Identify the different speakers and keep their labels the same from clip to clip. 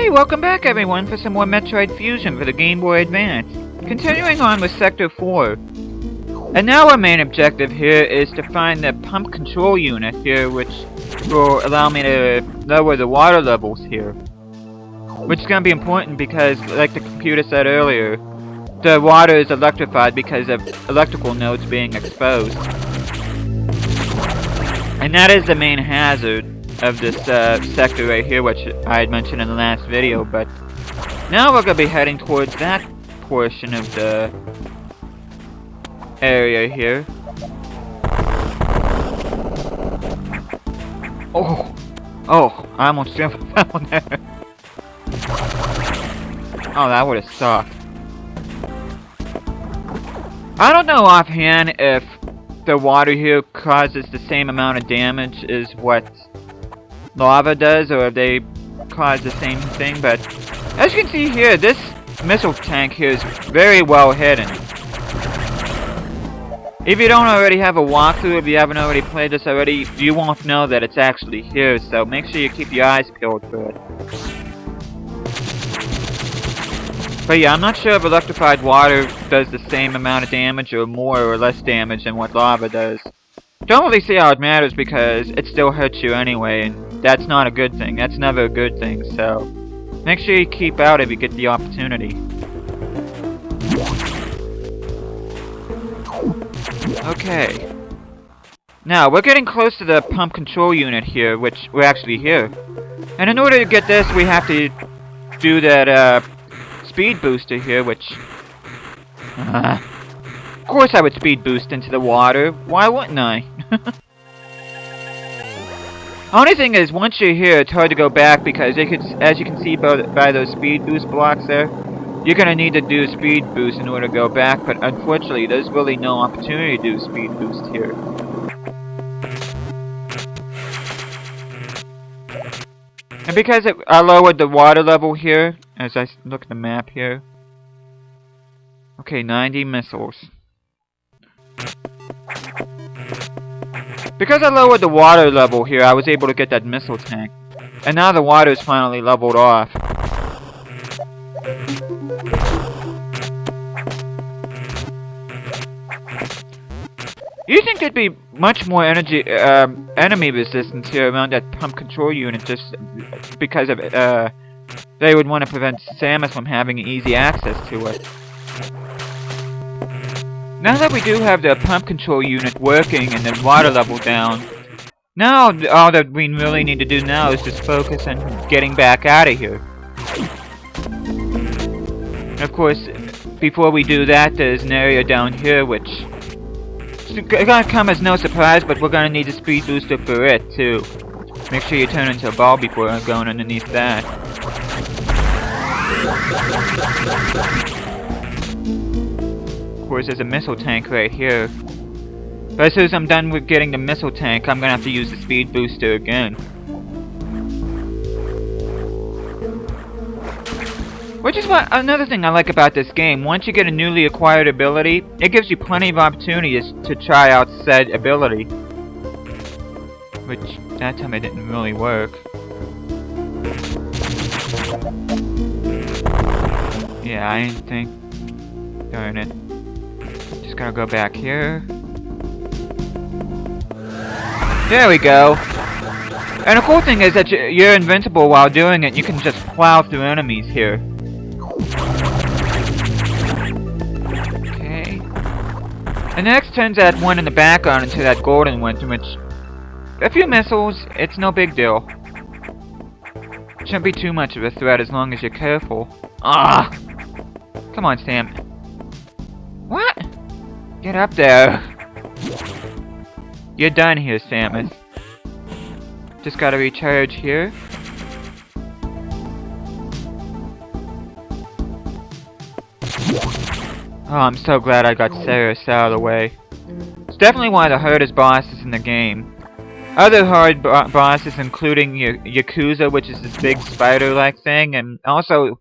Speaker 1: Hey, welcome back everyone for some more Metroid Fusion for the Game Boy Advance. Continuing on with Sector 4. And now our main objective here is to find the pump control unit here, which will allow me to lower the water levels here. Which is going to be important because, like the computer said earlier, the water is electrified because of electrical nodes being exposed. And that is the main hazard of this sector right here, which I had mentioned in the last video, but now we're going to be heading towards that portion of the area here. Oh, I almost jumped down there. Oh, that would have sucked. I don't know offhand if the water here causes the same amount of damage as what lava does, or if they cause the same thing, but as you can see here, this missile tank here is very well hidden. If you don't already have a walkthrough, if you haven't already played this already, you won't know that it's actually here, so make sure you keep your eyes peeled for it. But yeah, I'm not sure if electrified water does the same amount of damage or more or less damage than what lava does. Don't really see how it matters because it still hurts you anyway, and that's not a good thing. That's never a good thing, so make sure you keep out if you get the opportunity. Okay. Now, we're getting close to the pump control unit here, which we're actually here. And in order to get this, we have to do that, speed booster here, which... of course I would speed boost into the water. Why wouldn't I? Only thing is, once you're here, it's hard to go back because as you can see by those speed boost blocks there, you're gonna need to do speed boost in order to go back, but unfortunately, there's really no opportunity to do speed boost here. And because I lowered the water level here, as I look at the map here. Okay, 90 missiles. Because I lowered the water level here, I was able to get that missile tank. And now the water is finally leveled off. You think there'd be much more enemy resistance here around that pump control unit just because of they would want to prevent Samus from having easy access to it. Now that we do have the pump control unit working and the water level down, now all that we really need to do now is just focus on getting back out of here. And of course, before we do that, there's an area down here which is gonna come as no surprise, but we're gonna need a speed booster for it too. Make sure you turn into a ball before going underneath that. Of course, there's a missile tank right here. But as soon as I'm done with getting the missile tank, I'm gonna have to use the speed booster again. Which is another thing I like about this game. Once you get a newly acquired ability, it gives you plenty of opportunities to try out said ability. Which, that time it didn't really work. Yeah, I didn't think... Darn it. Just gotta go back here. There we go. And the cool thing is that you're invincible while doing it. You can just plow through enemies here. Okay. And next turns that one in the background into that golden one, which... A few missiles, it's no big deal. Shouldn't be too much of a threat as long as you're careful. Ah! Come on, Sam. What? Get up there. You're done here, Samus. Just gotta recharge here. Oh, I'm so glad I got Serris out of the way. It's definitely one of the hardest bosses in the game. Other hard bosses including Yakuza, which is this big spider-like thing, and also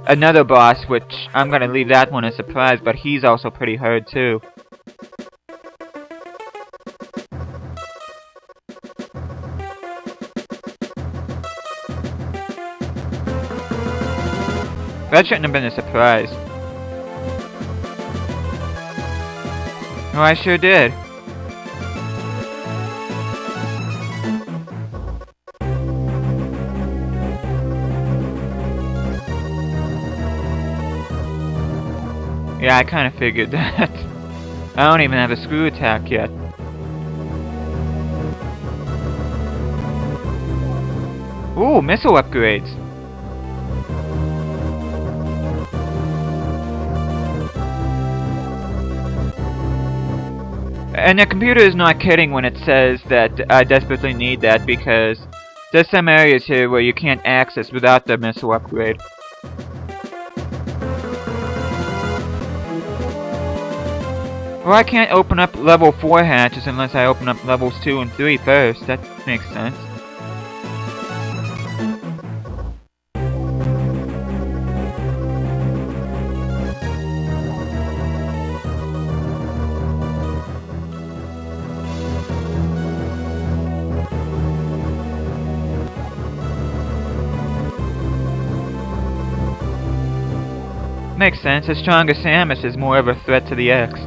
Speaker 1: another boss, which I'm gonna leave that one a surprise, but he's also pretty hard too. That shouldn't have been a surprise. Oh, I sure did. Yeah, I kinda figured that. I don't even have a screw attack yet. Ooh, missile upgrades. And the computer is not kidding when it says that I desperately need that, because there's some areas here where you can't access without the missile upgrade. Well, I can't open up level 4 hatches unless I open up levels 2 and 3 first. That makes sense. Makes sense. A stronger Samus is more of a threat to the X.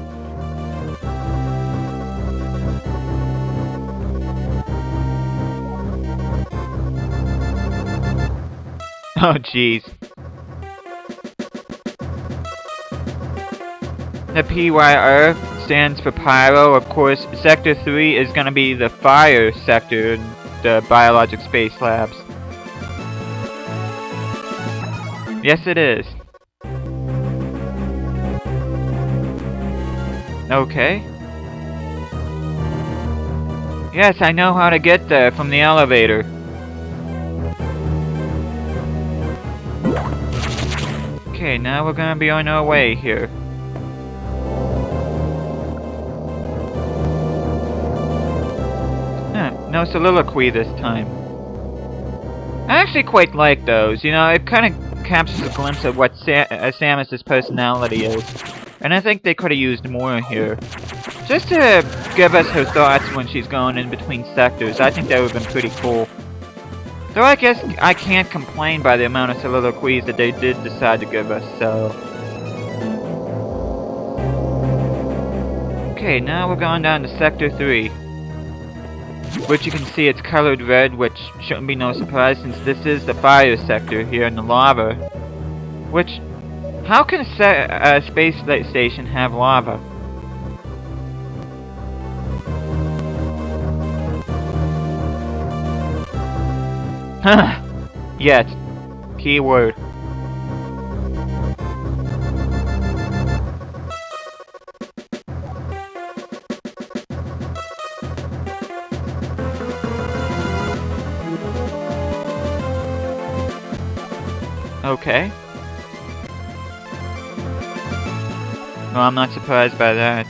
Speaker 1: Oh, jeez. The PYR stands for Pyro. Of course, Sector 3 is gonna be the fire sector in the Biologic Space Labs. Yes, it is. Okay. Yes, I know how to get there from the elevator. Okay, now we're gonna be on our way here. No soliloquy this time. I actually quite like those, you know, it kinda captures a glimpse of what Samus's personality is. And I think they could've used more here. Just to give us her thoughts when she's going in between sectors, I think that would've been pretty cool. So I guess I can't complain by the amount of soliloquies that they did decide to give us, so... Okay, now we're going down to Sector 3. Which you can see it's colored red, which shouldn't be no surprise since this is the fire sector here in the lava. Which... How can a space station have lava? Huh. Yet. Keyword. Okay. Well, I'm not surprised by that.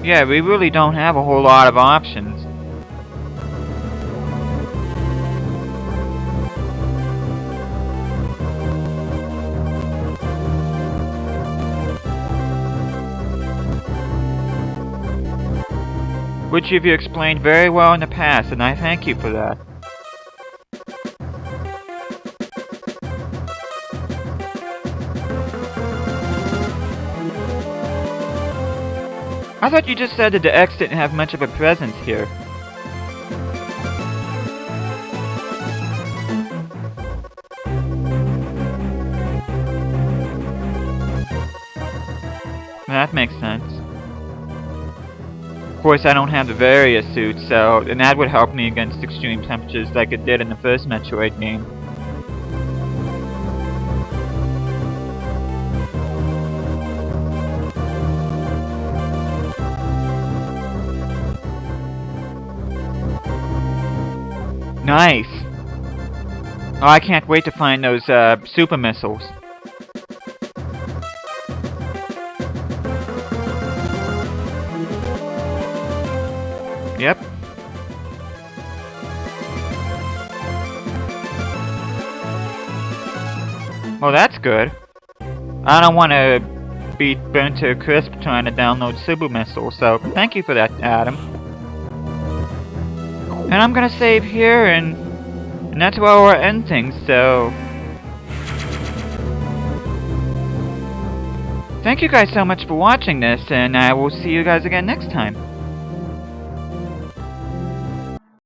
Speaker 1: Yeah, we really don't have a whole lot of options. Which you've explained very well in the past, and I thank you for that. I thought you just said that the X didn't have much of a presence here. That makes sense. Of course, I don't have the various suits, and that would help me against extreme temperatures like it did in the first Metroid game. Nice! Oh, I can't wait to find those, super missiles. Yep. Well, that's good. I don't want to be burnt to a crisp trying to download Super Missile, so thank you for that, Adam. And I'm gonna save here, and that's where we'll end things, so... Thank you guys so much for watching this, and I will see you guys again next time.